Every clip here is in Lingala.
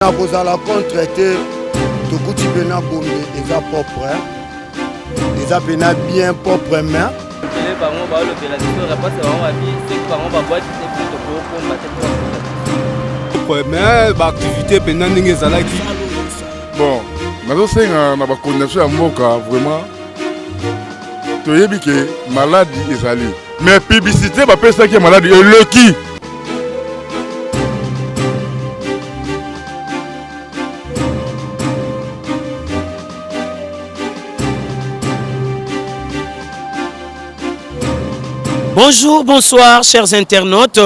Na kozala contre te tokuti pena bombe eza propre eza pena bien propre main les bango ba lo bela so repasse bango ba bi c'est que bango ba boîte c'est plutôt pour combattre propre mais ba activité pena ndenge ezalaki bon nazo senga na ba condamnation ya mboka vraiment toyebi ke maladie ezali mais publicité ba pesa ki maladie eloki. Bonjour, bonsoir, chers internautes.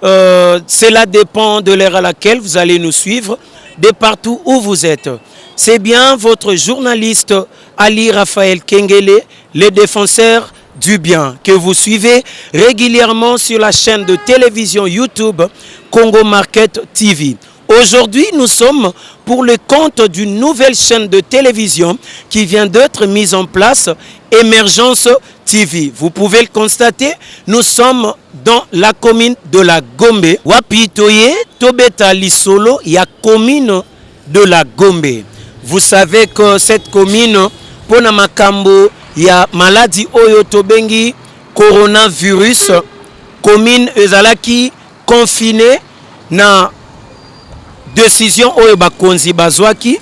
Cela dépend de l'heure à laquelle vous allez nous suivre, de partout où vous êtes. C'est bien votre journaliste Ali Raphaël Kengele, le défenseur du bien, que vous suivez régulièrement sur la chaîne de télévision YouTube Congo Market TV. Aujourd'hui, nous sommes pour le compte d'une nouvelle chaîne de télévision qui vient d'être mise en place, Émergence TV. Vous pouvez le constater, nous sommes dans la commune de la Gombe. Wapitoye, Tobeta Lisolo, il y a commune de la Gombe. Vous savez que cette commune, Pona Makambo, il y a maladie Oyo Tobengi, coronavirus, commune Ezalaki confinée na décision Oyo Bakonzi Bazwaki.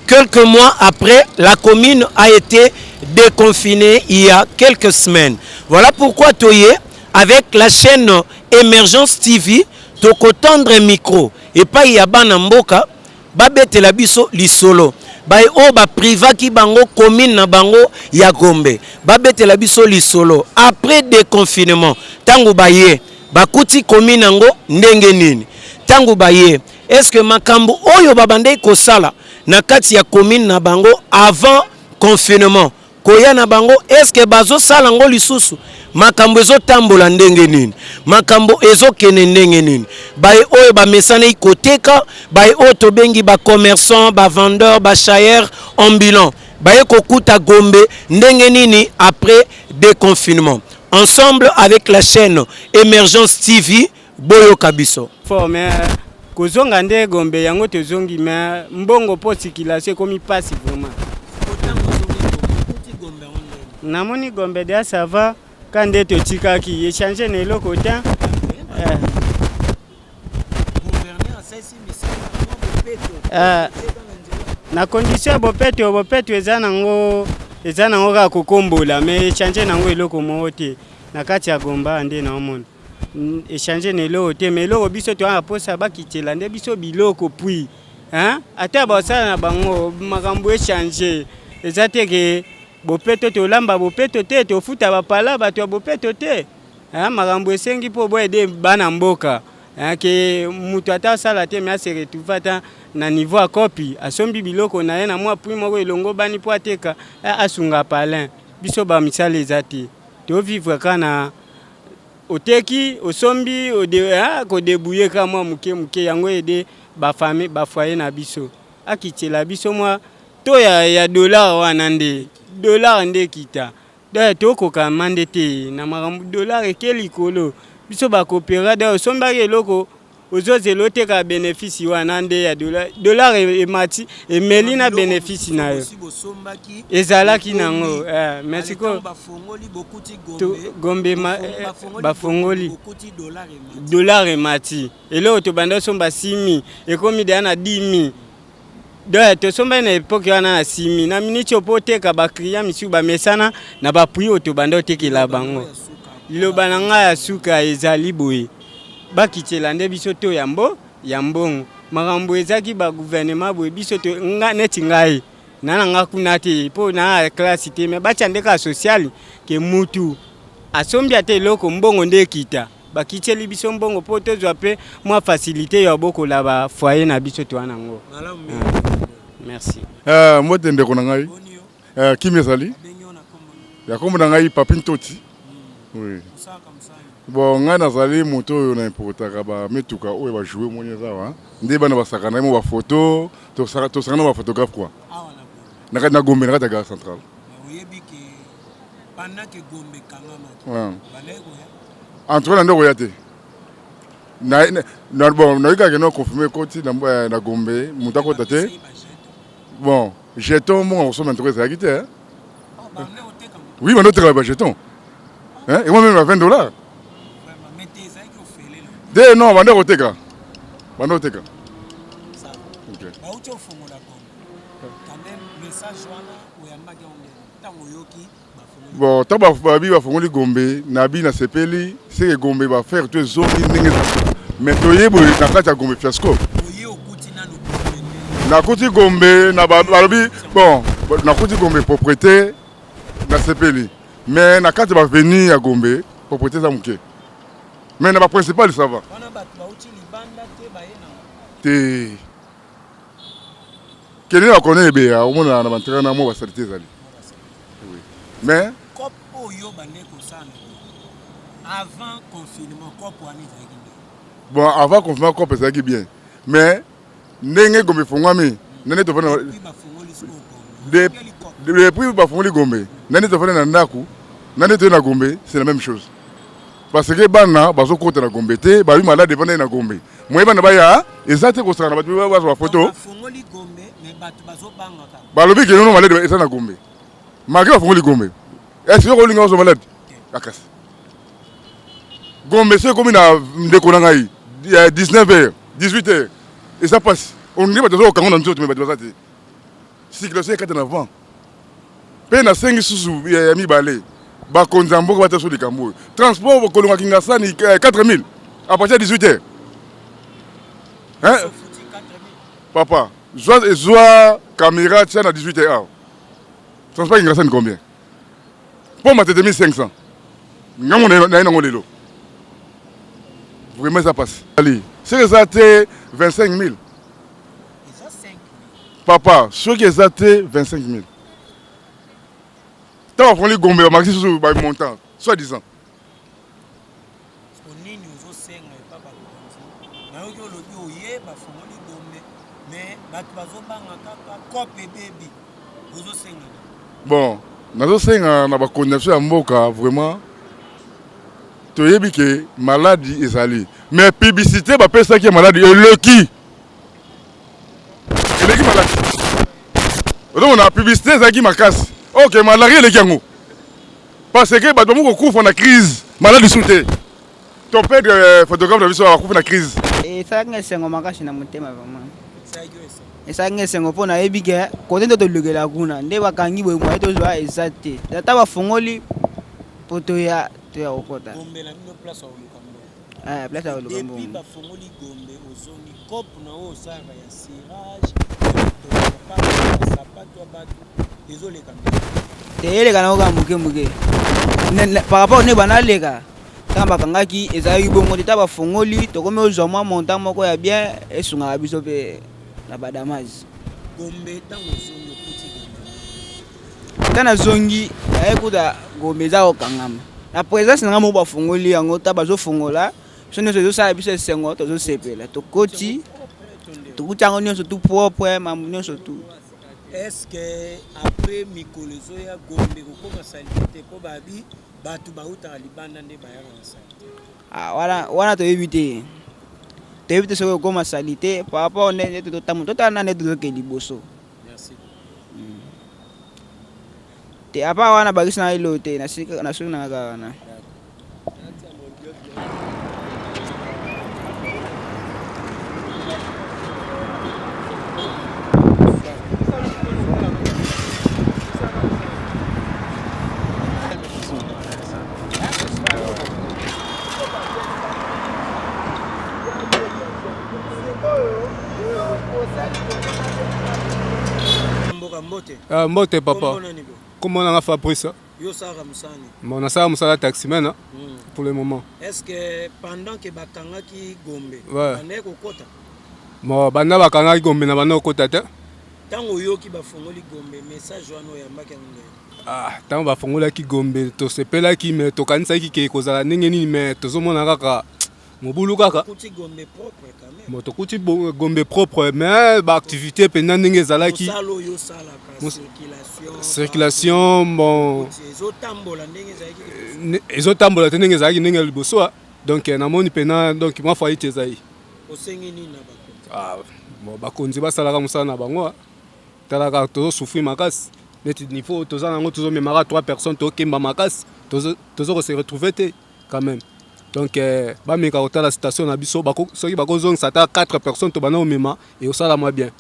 Quelques mois après, la commune a été déconfinée il y a quelques semaines. Voilà pourquoi Toye, avec la chaîne Émergence TV, toko tendre micro et pas y a banamboka, babete la biso lisolo. Bay o ba privaki bango commune na bango ya Gombe. Babete la biso lisolo. Après déconfinement, tango baye, bakuti commune nango ndenge nini. Tango baye, est-ce que makambo oyo babande kosala na kati ya commune na bango avant confinement koya na bango est-ce que bazo sala ngo lisusu makambo ezo tambola ndenge nini makambo ezo kene ndenge nini baye oyo ba mesana ikoteka baye oyo tobengi ba commerçant ba vendeur ba chayer ambulant baye kokuta Gombe ndenge nini après déconfinement ensemble avec la chaîne Émergence TV Boyo Kabiso formé kozonga nde Gombe yango tozongi mais mbongo po circulation komi passe vraiment namoni Gombe de ça va quand nde totikaki échanger na eloko ta na condition bopeto eza nango ka kokombola mais échanger nango eloko mo te na kati ya Gomba nde na omona échanger na eloko te mais eloko biso to aposa bakitela nde biso biloko puis hein ata basala na bango makambo échanger eza te ke bopeto to lamba bopeto te to futa bapala bato bopeto te hein makambo esengi po boye de bana mboka hein ke mutu ata sala te mais se retrouver ata na niveau a copie asombi biloko na ye na mwa puis moko elongo bani po ateka asunga palin biso ba misala ezati to vivre kana oteki osombi ode ko debouiller ka mwa muke yango ede ba famille ba foyer na biso akitela biso mwa to ya dollar wana nde dollar nde kita da to ko ka mande te na makambo dollar ekeli kolo biso ba coopéra da osomba eloko ozozelo te ka bénéfice wana nde ya dollar emati emeli na bénéfice na yo ezalaki nango merci ko Gombe bafongoli dollar emati eloko to banda somba 6000 ekomi de na 10000 donc to somba na époque wana na 6000 na minute opote ka ba client misu ba mesana na ba prix to banda otekela bango liloba na nga ya suka ezali boye bakitela nde biso to ya mbongo makambo ezaki ba gouvernement boye biso to nga neti ngai nana nga kuna te po na classe te me bacha ndeka social ke mutu asombi ate loko mbongo nde kita bakiteli biso mbongo po tozwa pe mwa facilité ya boko la ba foyer na biso to anango merci Mbote ndeko na ngai kimi ezali ya kombo na ngai Papin Toti oui bon nga nazali moto oyo na importaka ba metuka oyo ba jouer moni zawa nde bana basakana mo ba photo to sakana ba photographe quoi na Gombe na Gare Centrale oyebi ke pendant que Gombe kangama baleko entre na ndeko ya te Bon, nous avons confirmé que na Gombe, Moutako Tate. Bon, jeton, moi, on se met à quitter. Oui, mais nous avons un jeton. Et moi-même à $20. Non, on va aller au Teka. On va au Teka. Bon, tant que Babi va faire Gombe, Nabi na sepeli, c'est que Gombe va faire tout zone n'engage. Mais toye bo na kata Gombe fiasco. Na kuti Gombe na Babi, bon, na kuti Gombe propriété na sepeli. Mais na kata va venir à Gombe, propriété ça muke. Mais na ba principal ça va. Te Quel est la connaît bien, au moins na bantra na mo va sortir ça. Oui. Mais avant confinement, bon, avant confinement, c'est bien. Mais, n'est-ce pas Gombe, n'est-ce pas depuis Bafongoli Gombe, n'est-ce pas Nandaku, n'est-ce pas Gombe, c'est la même chose. Parce que Bana, Bazo Kota na Gombe, Babi Malade dépend na Gombe. Moi, Bana Baya, exactement comme ça, na Batu Baba sur photo. Bafongoli Gombe, mais Batu Bazo Bangaka. Balobi que nous malade et ça na Gombe. Malgré Bafongoli Gombe. Est-ce que vous avez un malade? Akas. Gombe, c'est comme une déconnaille. Il y a 19h, 18h. Et ça passe. On n'est pas dans le Cameroun dans le monde. Si le c'est 4 avant. Peine à 5 sous, il y a mis balai. Bakonzambo va sur le Cameroun. Transport au Colomba Kingasani, 4000. À partir de 18h. Hein? Papa, Zoa caméra tient à 18h. Transport Kingasani combien? Pour moi, c'est 2500. Vraiment, ça passe. C'est que ça a été 25 000. Papa, ce qui est 25 000. Tant qu'on les Gombe, on m'a dit sur le montant, soi-disant. Bon, dans ce sens, on a une condition à Mboka, vraiment. Tu sais que maladie est allée. Mais publicité, c'est ça qui est maladie. Et le qui? Le qui maladie? Donc on a publicité, ça qui m'a cassé. Ok, maladie, le qui? Parce que on a couvre la crise. Maladie soutée. Ton père de photographe de l'histoire a couvert la crise. Et ça, c'est un magasin dans mon thème vraiment. Et ça, c'est un peu na ebike. Quand on doit le gagner la guna, ne va gagner le moyen de jouer exact. La table fongoli pour toi. Gombe na mino place au Lukambo. Ah, place au Lukambo. Depuis bafongoli Gombe ozoni cop na o sanga ya cirage, to sapato abatu. Désolé kambi. Tele kana oka muke. Par rapport ne bana lega. Tamba kangaki ezali bongo teta bafongoli to comme ozoma montant moko ya bien esunga biso pe na badamage. Gombe tango zongo kuti. Tana zongi ayekuda Gombe za okangama. La présence n'a pas fongoli en ota bazo fongola ce ne se ça biso sengo to zo sepela to koti to kutango nyonso tout propre mamu nyonso tout. Est-ce que après mikolezo ya Gombe ko masalite ko babi batu bauta libanda nde bayanga masalite? Ah wana to éviter. To éviter ce ko masalite par rapport ne to tamu to tana ne to ke liboso. Merci. Te apa wana bagisi na ilo te na sika na suna kana. Mbote papa. Comment on a Fabrice? On a ça, on a taximan pour le moment. Est-ce que pendant que Bakanga qui Gombe, ouais. Bon, bana Bakanga qui Gombe na bana okota te. Tango yoki bafongoli Gombe message wana yambaka ngene. Ah, tango bafongola ki Gombe to sepela ki me to kanisa ki ke kozala ndenge nini me tozomona kaka mobulu kaka. Kuti Gombe propre quand même. Moto kuti Gombe propre mais ba activité pendant ndenge ezala ki. Salo yo sala ka circulation bon. Ezotambola ndenge ezaki. Ezotambola ndenge ezaki ndenge liboso. Donc namoni pena donc moi failli tezai. Osengi nini na bakonzi? Bon bakonzi basalaka musala na bango. Talaka tozo souffrir makasi. Net niveau toza nango tozo memara 3 personnes to kemba makasi. Tozo se retrouver quand même. Donc bameka kotala station na biso bako soki bako zong sata 4 personnes to bana omema et osala moi bien.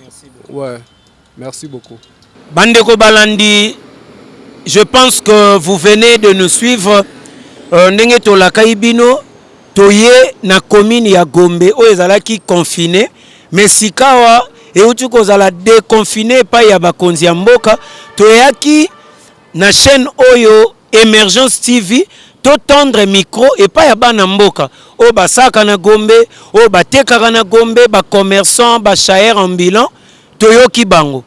Merci beaucoup. Ouais. Merci beaucoup. Bandeko Balandi, je pense que vous venez de nous suivre. Ndenge tolaka ibino toye na commune ya Gombe o ezalaki confiné mais sikawa euti kozala déconfiné pa ya bakonzi ya mboka toyaki na chaîne oyo Emergence TV to tendre micro et pas ya bana mboka o basaka na Gombe o batekaka na Gombe ba commerçant ba chaer ambulant toyoki bango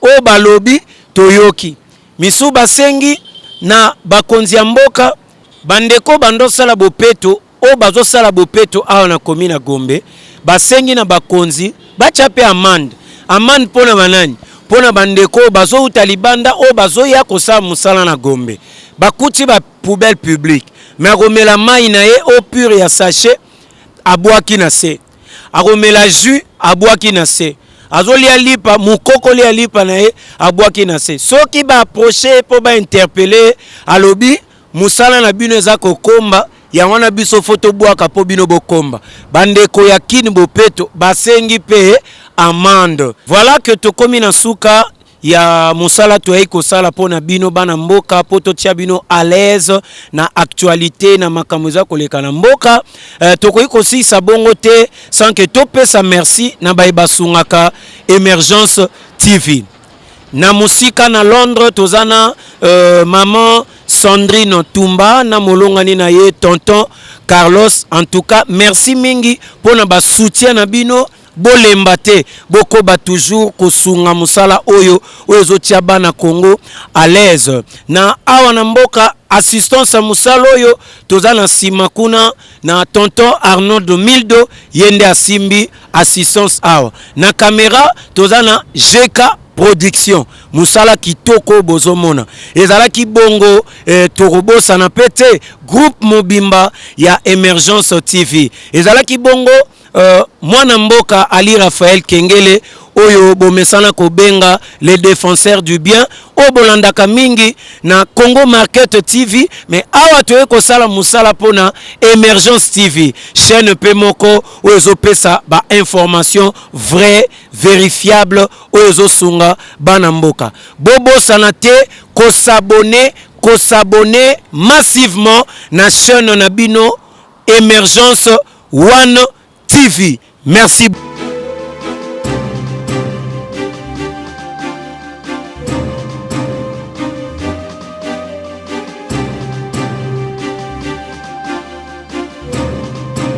o balobi toyoki misu basengi na bakonzi ya mboka bandeko bando sala bopeto o bazo sala bopeto awa na commune na Gombe basengi na bakonzi bachape amande pona banani pona bandeko bazo utalibanda o bazo ya kosa musala na Gombe bakuti ba poubelle publique mais akomela mai na ye au pur ya sachet abwaki na se akomela jus abwaki na se azolia lipa mukoko lia lipa na ye abwaki na se soki ba approcher po ba interpeller alobi musala na bino eza kokomba ya wana biso foto bwaka po bino bokomba bandeko ya kini bopeto basengi pe amande. Voilà que tokomi na suka ya musala to eko sala pona bino bana mboka poto tia bino à l'aise na actualité na makambo za koleka na mboka tokoyi kosi sabongo te sans que topesa merci na baibasungaka Emergence TV. Na musika na Londres tozana maman Sandrine Tumba na molongani na ye tonton Carlos. En tout cas merci mingi pona ba soutien na bino bolemba te boko ba toujours kosunga musala oyo zotia bana Congo à l'aise na awa na mboka assistance à musala oyo tozana sima kuna na tonton Arnold Mildo yende asimbi assistance awa na caméra tozana GK production musala kitoko bozomona ezala ki bongo torobosa na pete groupe mobimba ya Emergence TV ezala ki bongo mwana mboka Ali Raphaël Kengele oyo bomesana kobenga les défenseurs du bien o bolandaka mingi na Congo Market TV mais awa toye ko sala musala pona Emergence TV chaîne pemoko oyo pesa ba information vrai vérifiable oyo sunga bana mboka bobo sanate ko s'abonner massivement na chaîne na bino Emergence One TV. Merci.